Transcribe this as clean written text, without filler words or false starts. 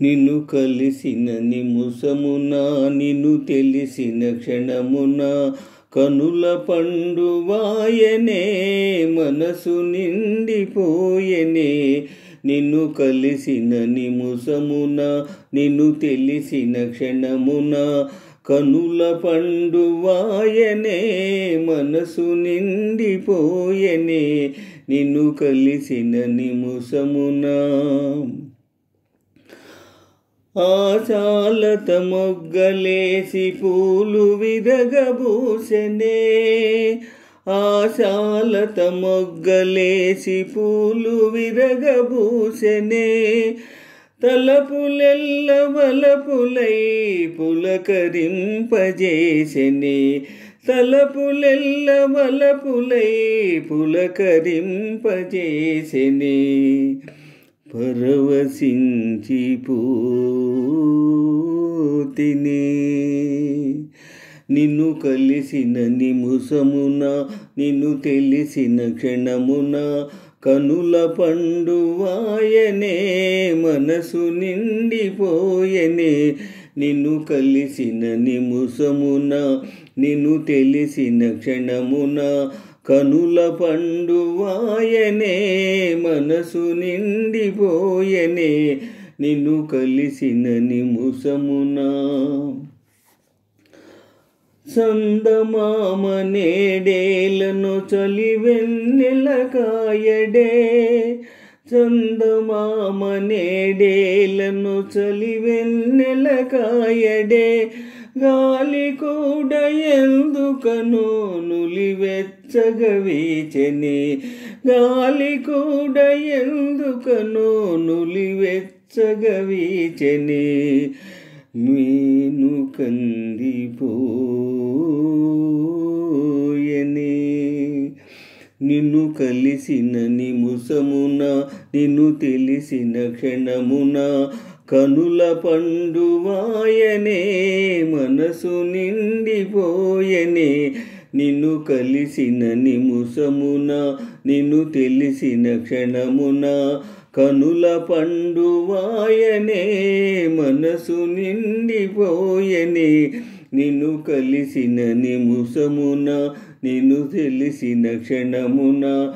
నిన్ను కలిసిన నిముసమున నిన్ను తెలిసిన క్షణమున కనుల పండువాయనే మనసు నిండిపోయెనే. నిన్ను కలిసిన నిముసమున నిన్ను తెలిసిన క్షణమున కనుల పండువాయనే మనసు నిండిపోయెనే. నిన్ను కలిసిన నిముసమున ఆశాలత మొగ్గలేసి పూలు విరగబూసెనే. ఆశాలత మొగ్గలేసి పూలు విరగబూసెనే. తలపులెల్ల వలపులై పులకరింపజేసెనే. తలపులెల్ల వలపులై పులకరింపజేసెనే. పరవశించిపోతినే నిన్ను కలిసిన నిముసమున నిన్ను తెలిసిన క్షణమున కనుల పండువాయనే మనసు నిండిపోయెనే. నిన్ను కలిసిన నిముసమున నిన్ను తెలిసిన క్షణమున కనుల పండువాయనే మనసు నిండిపోయెనే. నిన్ను కలిసిన నిముసమున చందమామ నేడేలను చలివెన్నెల కాయడే. చందమామ నేడేలను చలివెన్నెల కాయడే. గాలి కూడా ఎందుకనో నులివెచ్చగా వీచెనే. గాలి కూడా ఎందుకనో నులివెచ్చగా వీచెనే. నేను కందిపోయెనే. నిన్ను కలిసిన నిముసమున నిన్ను తెలిసిన క్షణమున కనుల పండువాయనే మనసు నిండిపోయెనే. నిన్ను కలిసిన నిముసమున నిన్ను తెలిసిన క్షణమున కనుల పండువాయనే మనసు నిండిపోయెనే. నిన్ను కలిసిన నిముసమున నిన్ను తెలిసిన క్షణమున